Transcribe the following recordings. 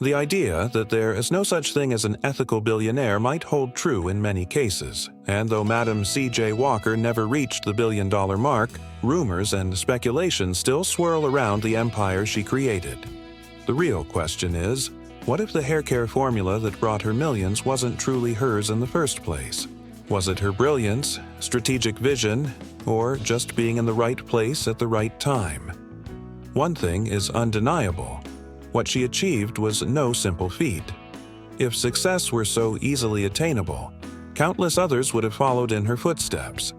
The idea that there is no such thing as an ethical billionaire might hold true in many cases, and though Madam C.J. Walker never reached the billion-dollar mark, rumors and speculation still swirl around the empire she created. The real question is, what if the hair care formula that brought her millions wasn't truly hers in the first place? Was it her brilliance, strategic vision, or just being in the right place at the right time? One thing is undeniable. What she achieved was no simple feat. If success were so easily attainable, countless others would have followed in her footsteps.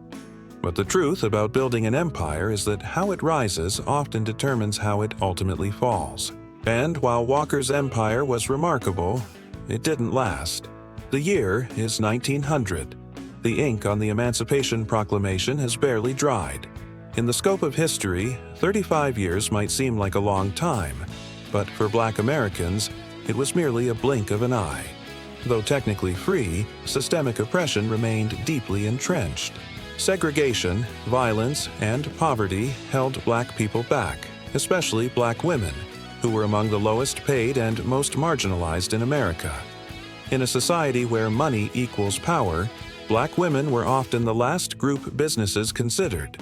But the truth about building an empire is that how it rises often determines how it ultimately falls. And while Walker's empire was remarkable, it didn't last. The year is 1900. The ink on the Emancipation Proclamation has barely dried. In the scope of history, 35 years might seem like a long time, but for Black Americans, it was merely a blink of an eye. Though technically free, systemic oppression remained deeply entrenched. Segregation, violence, and poverty held Black people back, especially Black women, who were among the lowest paid and most marginalized in America. In a society where money equals power, Black women were often the last group businesses considered.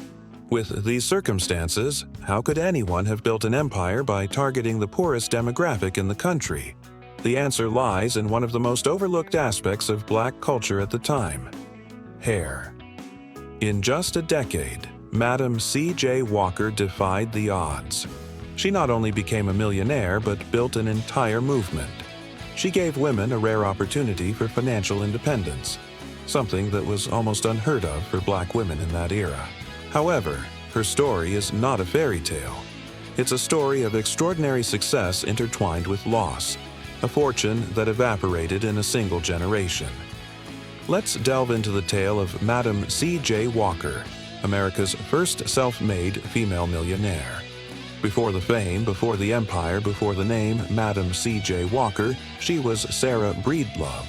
With these circumstances, how could anyone have built an empire by targeting the poorest demographic in the country? The answer lies in one of the most overlooked aspects of Black culture at the time: hair. In just a decade, Madam C.J. Walker defied the odds. She not only became a millionaire, but built an entire movement. She gave women a rare opportunity for financial independence, something that was almost unheard of for Black women in that era. However, her story is not a fairy tale. It's a story of extraordinary success intertwined with loss, a fortune that evaporated in a single generation. Let's delve into the tale of Madam C.J. Walker, America's first self-made female millionaire. Before the fame, before the empire, before the name Madam C.J. Walker, she was Sarah Breedlove,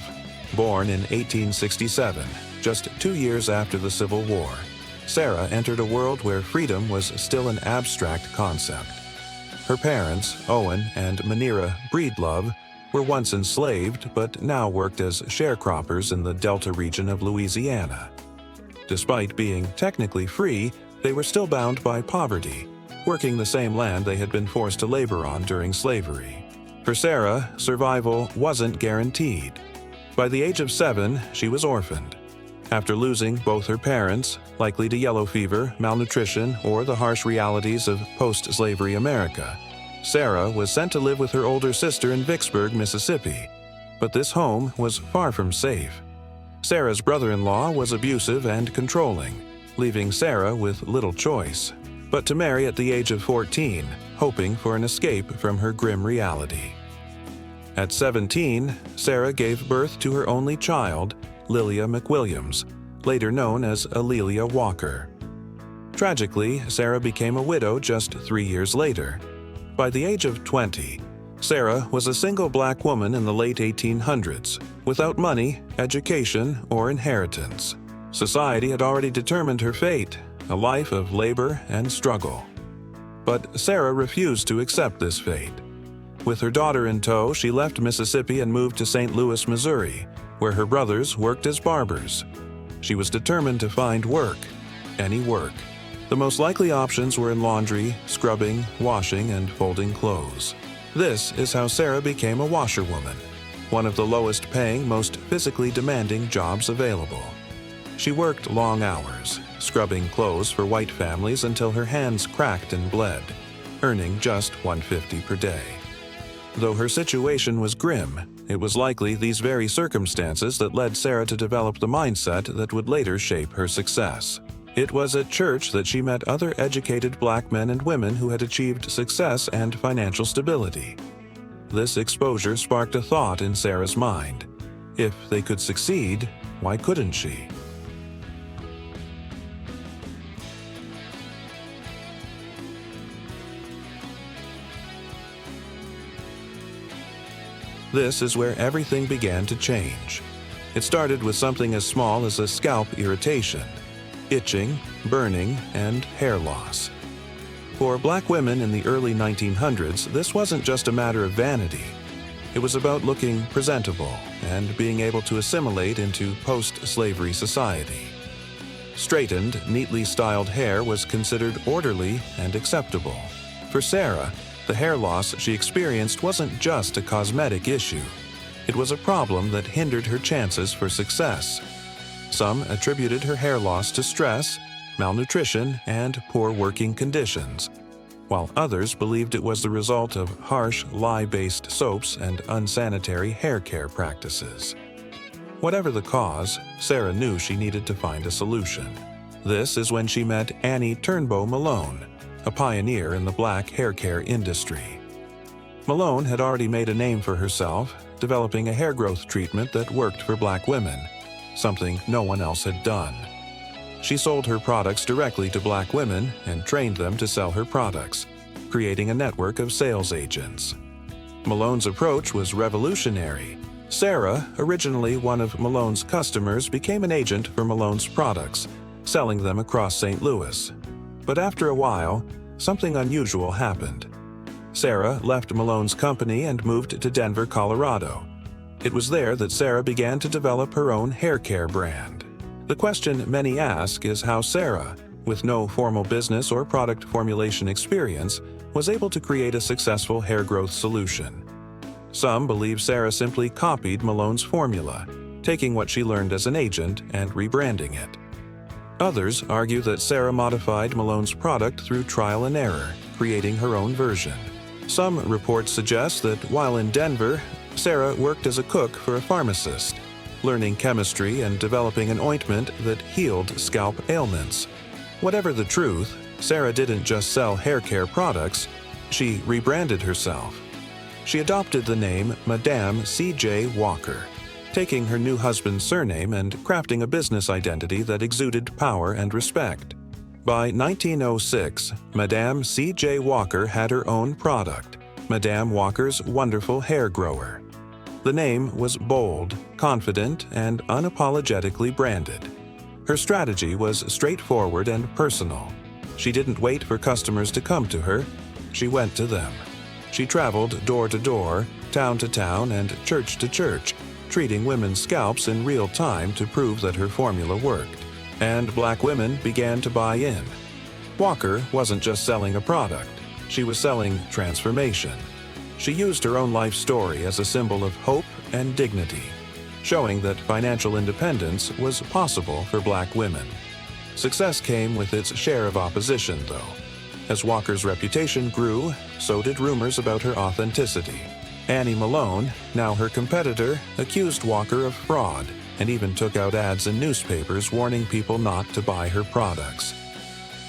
born in 1867, just 2 years after the Civil War. Sarah entered a world where freedom was still an abstract concept. Her parents, Owen and Manira Breedlove, were once enslaved but now worked as sharecroppers in the Delta region of Louisiana. Despite being technically free, they were still bound by poverty, working the same land they had been forced to labor on during slavery. For Sarah, survival wasn't guaranteed. By the age of 7, she was orphaned. After losing both her parents, likely to yellow fever, malnutrition, or the harsh realities of post-slavery America, Sarah was sent to live with her older sister in Vicksburg, Mississippi. But this home was far from safe. Sarah's brother-in-law was abusive and controlling, leaving Sarah with little choice but to marry at the age of 14, hoping for an escape from her grim reality. At 17, Sarah gave birth to her only child, Lilia McWilliams, later known as Alelia Walker. Tragically, Sarah became a widow just 3 years later. By the age of 20, Sarah was a single Black woman in the late 1800s, without money, education, or inheritance. Society had already determined her fate, a life of labor and struggle. But Sarah refused to accept this fate. With her daughter in tow, she left Mississippi and moved to St. Louis, Missouri, where her brothers worked as barbers. She was determined to find work, any work. The most likely options were in laundry, scrubbing, washing, and folding clothes. This is how Sarah became a washerwoman, one of the lowest paying, most physically demanding jobs available. She worked long hours, scrubbing clothes for white families until her hands cracked and bled, earning just $1.50 per day. Though her situation was grim, it was likely these very circumstances that led Sarah to develop the mindset that would later shape her success. It was at church that she met other educated Black men and women who had achieved success and financial stability. This exposure sparked a thought in Sarah's mind. If they could succeed, why couldn't she? This is where everything began to change. It started with something as small as a scalp irritation, itching, burning, and hair loss. For Black women in the early 1900s, this wasn't just a matter of vanity. It was about looking presentable and being able to assimilate into post-slavery society. Straightened, neatly styled hair was considered orderly and acceptable. For Sarah, the hair loss she experienced wasn't just a cosmetic issue. It was a problem that hindered her chances for success. Some attributed her hair loss to stress, malnutrition, and poor working conditions, while others believed it was the result of harsh lye-based soaps and unsanitary hair care practices. Whatever the cause, Sarah knew she needed to find a solution. This is when she met Annie Turnbow Malone, a pioneer in the black hair care industry. Malone had already made a name for herself, developing a hair growth treatment that worked for black women, something no one else had done. She sold her products directly to black women and trained them to sell her products, creating a network of sales agents. Malone's approach was revolutionary. Sarah, originally one of Malone's customers, became an agent for Malone's products, selling them across St. Louis. But after a while, something unusual happened. Sarah left Malone's company and moved to Denver, Colorado. It was there that Sarah began to develop her own hair care brand. The question many ask is how Sarah, with no formal business or product formulation experience, was able to create a successful hair growth solution. Some believe Sarah simply copied Malone's formula, taking what she learned as an agent and rebranding it. Others argue that Sarah modified Malone's product through trial and error, creating her own version. Some reports suggest that while in Denver, Sarah worked as a cook for a pharmacist, learning chemistry and developing an ointment that healed scalp ailments. Whatever the truth, Sarah didn't just sell hair care products, she rebranded herself. She adopted the name Madam C.J. Walker, taking her new husband's surname and crafting a business identity that exuded power and respect. By 1906, Madam C.J. Walker had her own product, Madam Walker's Wonderful Hair Grower. The name was bold, confident, and unapologetically branded. Her strategy was straightforward and personal. She didn't wait for customers to come to her, she went to them. She traveled door to door, town to town, and church to church, treating women's scalps in real time to prove that her formula worked. And black women began to buy in. Walker wasn't just selling a product, she was selling transformation. She used her own life story as a symbol of hope and dignity, showing that financial independence was possible for black women. Success came with its share of opposition, though. As Walker's reputation grew, so did rumors about her authenticity. Annie Malone, now her competitor, accused Walker of fraud and even took out ads in newspapers warning people not to buy her products.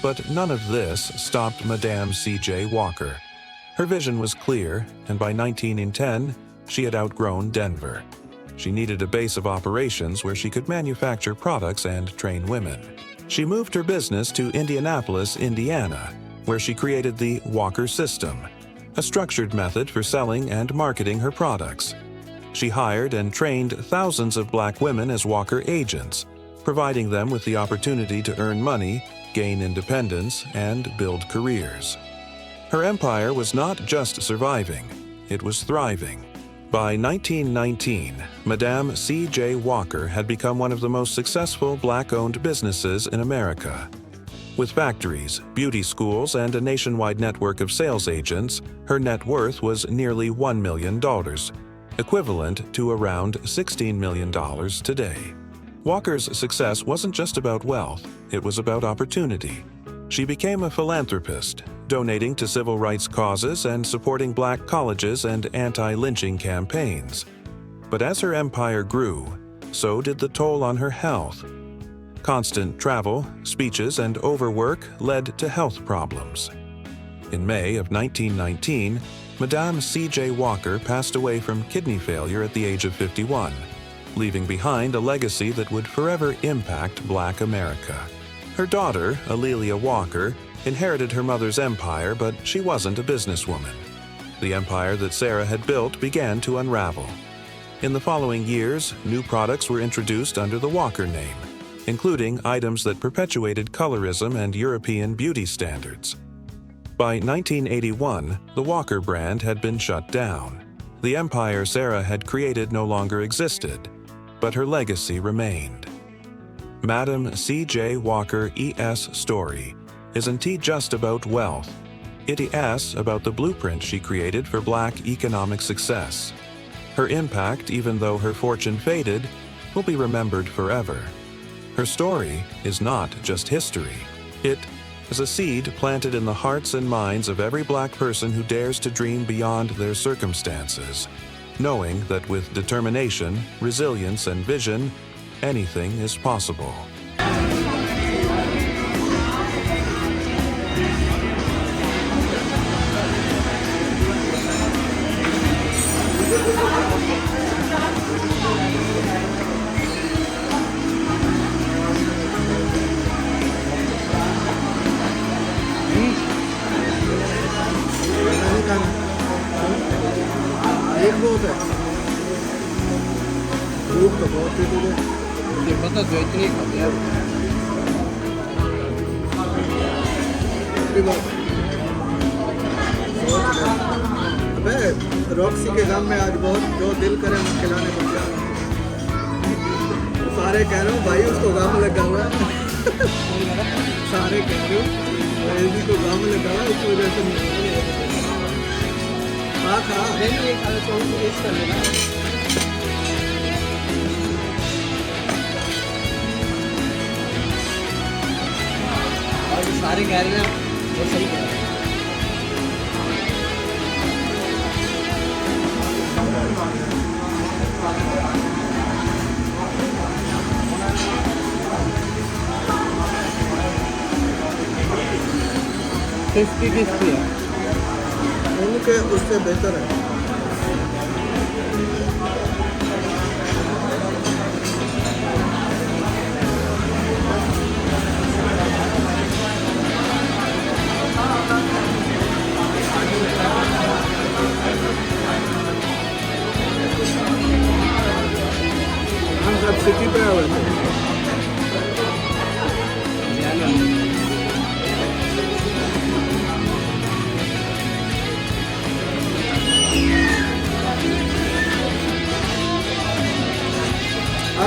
But none of this stopped Madam C.J. Walker. Her vision was clear, and by 1910, she had outgrown Denver. She needed a base of operations where she could manufacture products and train women. She moved her business to Indianapolis, Indiana, where she created the Walker System, a structured method for selling and marketing her products. She hired and trained thousands of black women as Walker agents, providing them with the opportunity to earn money, gain independence, and build careers. Her empire was not just surviving, it was thriving. By 1919, Madam C.J. Walker had become one of the most successful black-owned businesses in America. With factories, beauty schools, and a nationwide network of sales agents, her net worth was nearly $1 million, equivalent to around $16 million today. Walker's success wasn't just about wealth, it was about opportunity. She became a philanthropist, donating to civil rights causes and supporting black colleges and anti-lynching campaigns. But as her empire grew, so did the toll on her health. Constant travel, speeches, and overwork led to health problems. In May of 1919, Madam C.J. Walker passed away from kidney failure at the age of 51, leaving behind a legacy that would forever impact Black America. Her daughter, Alelia Walker, inherited her mother's empire, but she wasn't a businesswoman. The empire that Sarah had built began to unravel. In the following years, new products were introduced under the Walker name, including items that perpetuated colorism and European beauty standards. By 1981, the Walker brand had been shut down. The empire Sarah had created no longer existed, but her legacy remained. Madam C.J. Walker E.S. story isn't just about wealth. It is about the blueprint she created for Black economic success. Her impact, even though her fortune faded, will be remembered forever. Her story is not just history. It is a seed planted in the hearts and minds of every Black person who dares to dream beyond their circumstances, knowing that with determination, resilience, and vision, anything is possible. एक बहुत है भूख तो बहुत थी तुझे ये पता जो इतनी खाते हैं अबे रॉक्सी के गांव में आज बहुत जो दिल करे मैं खिलाने को क्या सारे कह रहे हो भाई उसको गांव लगा हुआ है सारे कह रहे हो एलजी को गांव लगा हुआ है इस वजह से खा नहीं खा तो टेस्ट कर लेना और सारे कह रहे हैं वो सही कह रहे हैं किसकी है उनके उससे बेहतर है हम सब सिटी पे आए थे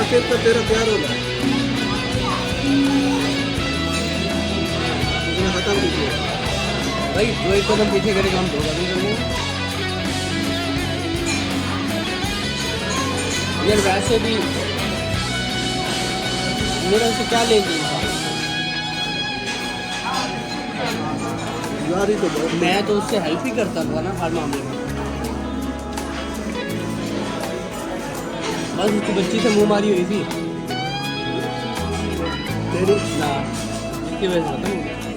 आखिर तो तेरा प्यार हो गया खत्म कीजिए भाई जो एक कदम पीछे करेगा हम दो कदम करेंगे यार वैसे भी मेरा से क्या ले लिया यार ही तो मैं तो उससे हेल्प ही करता था ना हर मामले में बस उसकी बच्ची से मुंह मारी हुई थी तेरी ना इसकी वजह से खत्म हो गया